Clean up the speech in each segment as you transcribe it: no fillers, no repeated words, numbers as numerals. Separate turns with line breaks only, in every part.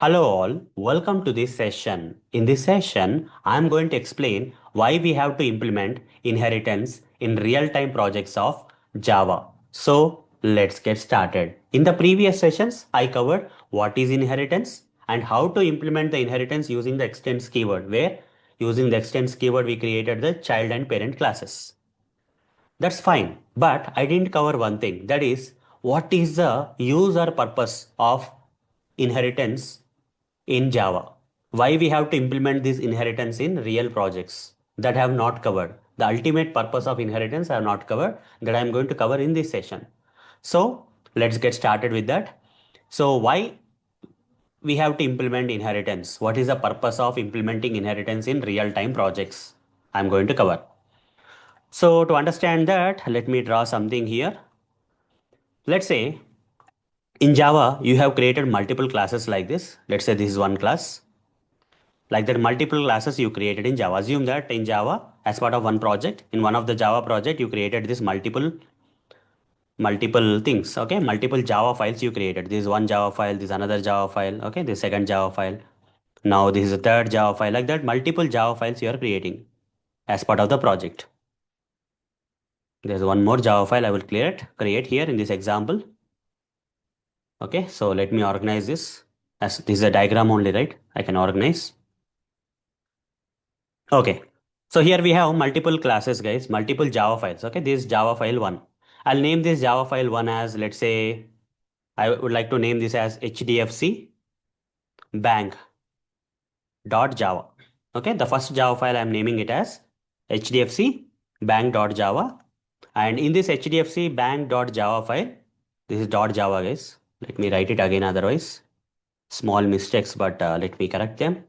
Hello all, welcome to this session. In this session, I am going to explain why we have to implement inheritance in real-time projects of Java. So let's get started. In the previous sessions, I covered what is inheritance and how to implement the inheritance using the extends keyword, where using the extends keyword we created the child and parent classes. That's fine, but I didn't cover one thing, that is what is the use or purpose of inheritance in Java. Why we have to implement this inheritance in real projects that I have not covered. The ultimate purpose of inheritance I have not covered that I am going to cover in this session. So let's get started with that. So why we have to implement inheritance? What is the purpose of implementing inheritance in real-time projects? I'm going to cover. So to understand that, let me draw something here. Let's say in Java, you have created multiple classes like this. Let's say this is one class. Like that, multiple classes you created in Java. Assume that in Java, as part of one project, in one of the Java project, you created this multiple things. Okay, multiple Java files you created. This is one Java file, this is another Java file. Okay, this second Java file. Now this is a third Java file. Like that, multiple Java files you are creating as part of the project. There's one more Java file I will create here in this example. Okay, so let me organize this. As this is a diagram only, right? I can organize. Okay. So here we have multiple classes, guys, multiple Java files. Okay, this is Java file 1. I'll name this Java file 1 as, let's say, I would like to name this as HDFCBank.java. Okay, the first Java file I'm naming it as HDFCBank.java. And in this HDFCBank.java file, this is .java, guys. Let me write it again, otherwise, small mistakes, but let me correct them.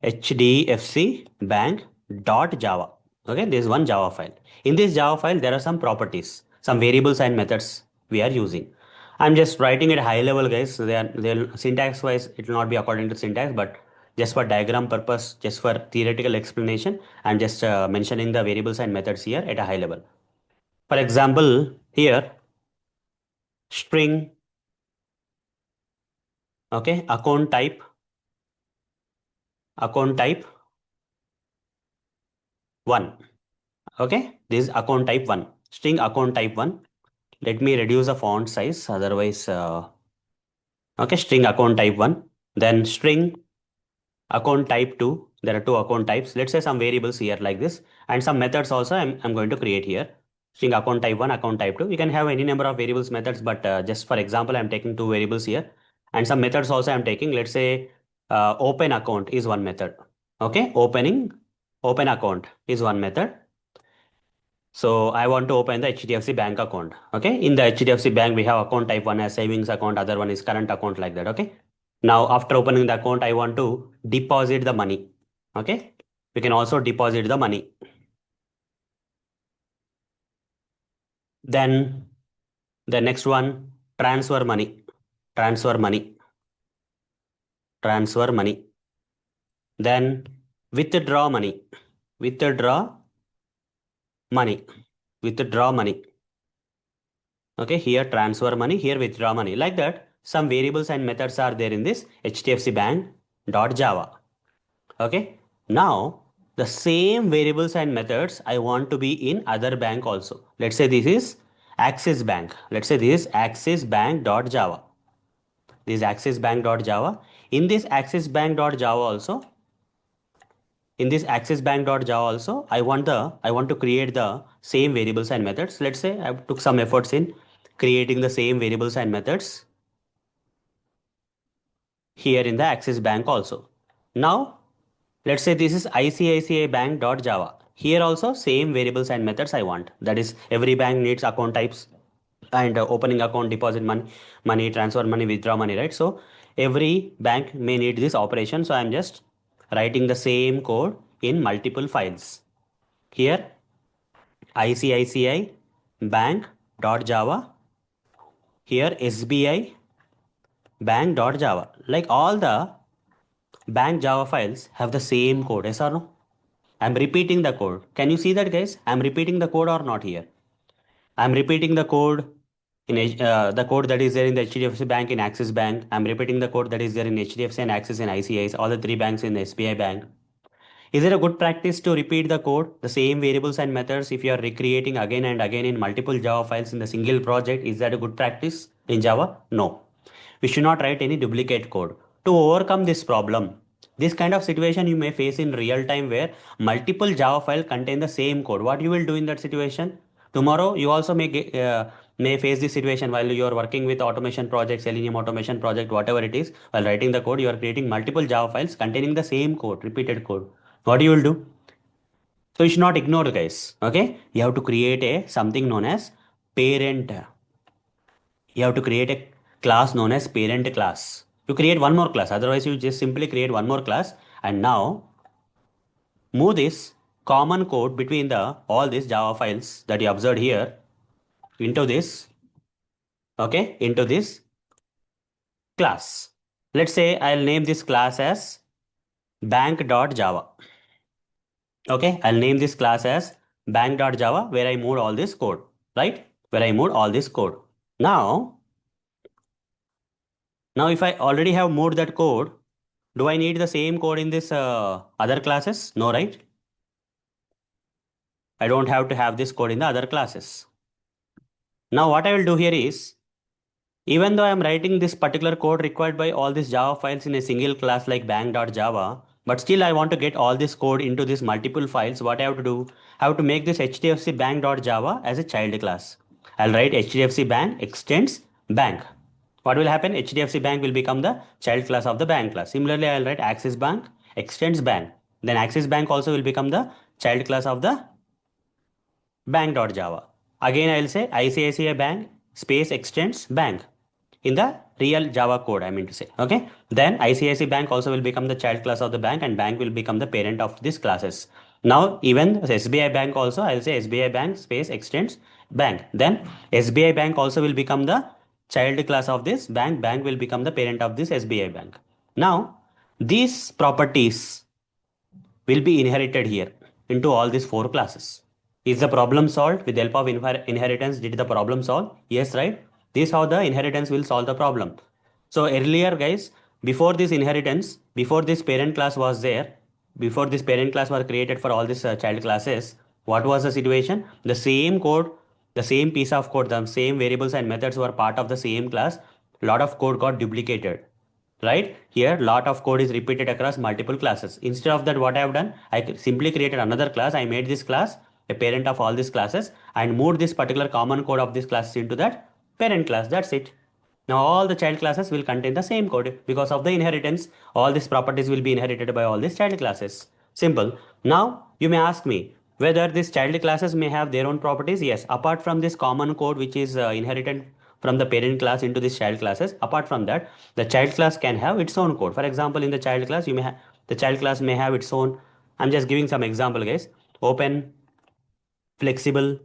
HDFCBank.java. Okay, this is one Java file. In this Java file, there are some properties, some variables and methods we are using. I'm just writing it high level, guys. So they're syntax wise, it will not be according to syntax, but just for diagram purpose, just for theoretical explanation, I'm just mentioning the variables and methods here at a high level. For example, here, string, okay, account type 1. Okay, this is account type 1, string account type 1. Let me reduce the font size, otherwise, okay, string account type 1, then string account type 2. There are two account types. Let's say some variables here like this, and some methods also I'm going to create here. String account type 1, account type 2. You can have any number of variables methods, but just for example, I'm taking two variables here, and some methods also I'm taking. Let's say open account is one method. Okay, open account is one method. So I want to open the HDFC Bank account. Okay. In the HDFC Bank, we have account type one as savings account, other one is current account, like that. Okay. Now, after opening the account, I want to deposit the money. Okay. We can also deposit the money. Then the next one, transfer money, transfer money, transfer money. Then withdraw money, withdraw money, withdraw money. Okay, here transfer money, here withdraw money. Like that, some variables and methods are there in this HDFCBank.java. Okay, now the same variables and methods I want to be in other bank also. Let's say this is AxisBank. Let's say this is AxisBank.java. This is AxisBank.java. In this AxisBank.java also, in this AxisBank.java also, I want to create the same variables and methods. Let's say I took some efforts in creating the same variables and methods here in the AxisBank also. Now, let's say this is ICICIBank.java. Here also same variables and methods I want. That is, every bank needs account types and opening account, deposit money, transfer money, withdraw money, right? So every bank may need this operation. So I'm just writing the same code in multiple files. Here, ICICI Bank.java. Here, SBI Bank.java. Like all the bank Java files have the same code, yes or no? I'm repeating the code. Can you see that, guys? I'm repeating the code or not here? I'm repeating the code the code that is there in the HDFC Bank in Axis Bank. I'm repeating the code that is there in HDFC and Axis and ICICI, all the three banks in the SBI Bank. Is it a good practice to repeat the code, the same variables and methods if you are recreating again and again in multiple Java files in the single project? Is that a good practice in Java? No. We should not write any duplicate code. To overcome this problem, this kind of situation you may face in real time where multiple Java file contain the same code. What you will do in that situation? Tomorrow you also may face this situation while you are working with automation project, Selenium automation project, whatever it is. While writing the code, you are creating multiple Java files containing the same code, repeated code. What you will do? So you should not ignore, guys. Okay, you have to create a something known as parent. You have to create a class known as parent class. You create one more class, otherwise you just simply create one more class, and now move this common code between the all these Java files that you observed here into this, okay, into this class. Let's say I'll name this class as Bank.java. Okay, I'll name this class as Bank.java, where I moved all this code, right? Where I moved all this code. Now if I already have moved that code, do I need the same code in this other classes? No, right? I don't have to have this code in the other classes. Now what I will do here is, even though I am writing this particular code required by all these Java files in a single class like bank.java, but still I want to get all this code into these multiple files, what I have to do? I have to make this HDFCBank.java as a child class. I'll write HDFCBank extends bank. What will happen? HDFCBank will become the child class of the bank class. Similarly, I'll write AxisBank extends bank. Then AxisBank also will become the child class of the bank.java. Again, I will say ICICIBank space extends bank in the real Java code, I mean to say. Okay. Then ICICIBank also will become the child class of the bank, and bank will become the parent of these classes. Now, even SBIBank also, I'll say SBIBank space extends bank. Then SBIBank also will become the child class of this bank. Bank will become the parent of this SBIBank. Now, these properties will be inherited here into all these four classes. Is the problem solved with the help of inheritance? Did the problem solve? Yes, right? This is how the inheritance will solve the problem. So earlier, guys, before this inheritance, before this parent class was there, before this parent class was created for all these child classes, what was the situation? The same code, the same piece of code, the same variables and methods were part of the same class. Lot of code got duplicated, right? Here lot of code is repeated across multiple classes. Instead of that, what I have done, I simply created another class. I made this class a parent of all these classes and moved this particular common code of this class into that parent class. That's it. Now all the child classes will contain the same code because of the inheritance. All these properties will be inherited by all these child classes. Simple. Now you may ask me whether these child classes may have their own properties. Yes, apart from this common code which is inherited from the parent class into these child classes, apart from that, the child class can have its own code. For example, in the child class, you may have the child class may have its own. I'm just giving some example, guys. Open flexible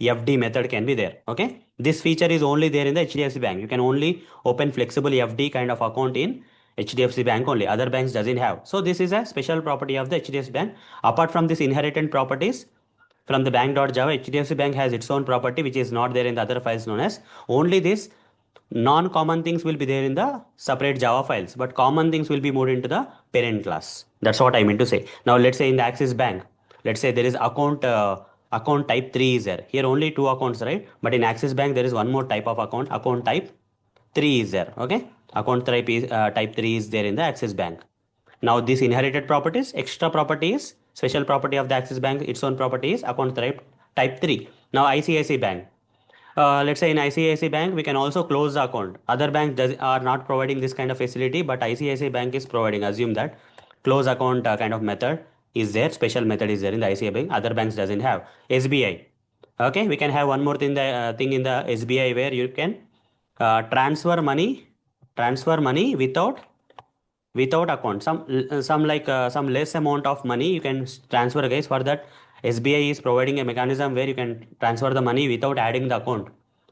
FD method can be there. Okay, this feature is only there in the HDFC Bank. You can only open flexible FD kind of account in HDFC Bank only. Other banks doesn't have. So this is a special property of the HDFC Bank. Apart from this inherent properties from the bank.java, HDFC Bank has its own property which is not there in the other files known as. Only this non-common things will be there in the separate Java files, but common things will be moved into the parent class. That's what I mean to say. Now let's say in the Axis Bank, let's say there is account type 3 is there. Here only two accounts, right? But in Axis Bank there is one more type of account type 3 is there. Okay, account type 3 is there in the Axis Bank. Now this inherited properties, extra properties, special property of the Axis Bank, its own property is account type 3. Now ICICI Bank. Let's say in ICICI Bank, we can also close the account. Other banks are not providing this kind of facility, but ICICI Bank is providing. Assume that close account kind of method is there. Special method is there in the ICICI Bank. Other banks doesn't have. SBI. Okay, we can have one more thing in the SBI where you can transfer money without account, some less amount of money you can transfer, guys. For that, SBI is providing a mechanism where you can transfer the money without adding the account.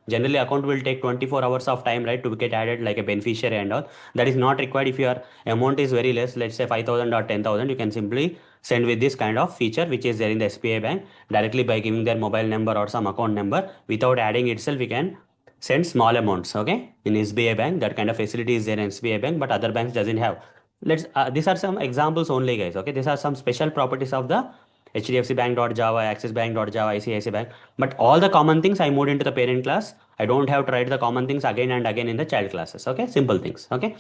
Generally account will take 24 hours of time, right, to get added like a beneficiary and all. That is not required if your amount is very less, let's say 5,000 or 10,000. You can simply send with this kind of feature which is there in the SBI Bank directly by giving their mobile number or some account number. Without adding itself, we can send small amounts. Okay, in SBI Bank, that kind of facility is there in SBI Bank, but other banks doesn't have. These are some examples only, guys. Okay, these are some special properties of the HDFCBank.java, AxisBank.java, ICICIBank. But all the common things I moved into the parent class. I don't have to write the common things again and again in the child classes. Okay, simple things. Okay.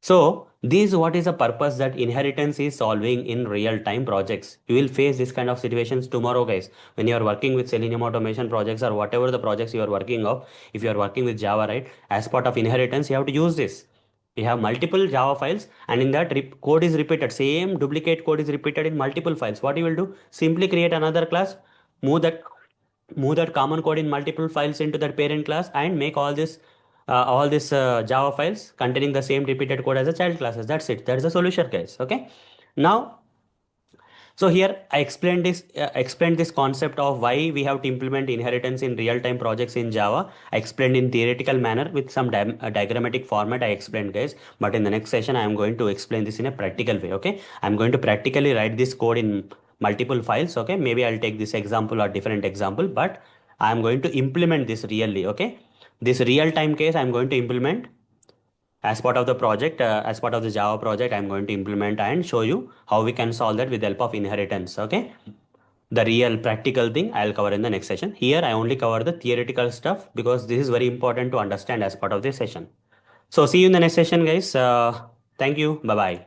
So this what is the purpose that inheritance is solving in real time projects. You will face this kind of situations tomorrow, guys. When you are working with Selenium automation projects or whatever the projects you are working of, if you are working with Java, right, as part of inheritance, you have to use this. We have multiple Java files, and in that code is repeated. Same duplicate code is repeated in multiple files. What you will do? Simply create another class, move that move that common code in multiple files into that parent class, and make all this Java files containing the same repeated code as a child classes. That's it. That's the solution, guys. Okay. Now, so here I explained this concept of why we have to implement inheritance in real-time projects in Java. I explained in theoretical manner with some diagrammatic format. I explained, guys. But in the next session, I am going to explain this in a practical way. Okay, I'm going to practically write this code in multiple files. Okay, maybe I'll take this example or different example, but I'm going to implement this really. Okay, this real-time case I'm going to implement as part of the project, as part of the Java project. I'm going to implement and show you how we can solve that with the help of inheritance. Okay, the real practical thing I'll cover in the next session. Here I only cover the theoretical stuff because this is very important to understand as part of this session. So see you in the next session, guys. Thank you. Bye bye.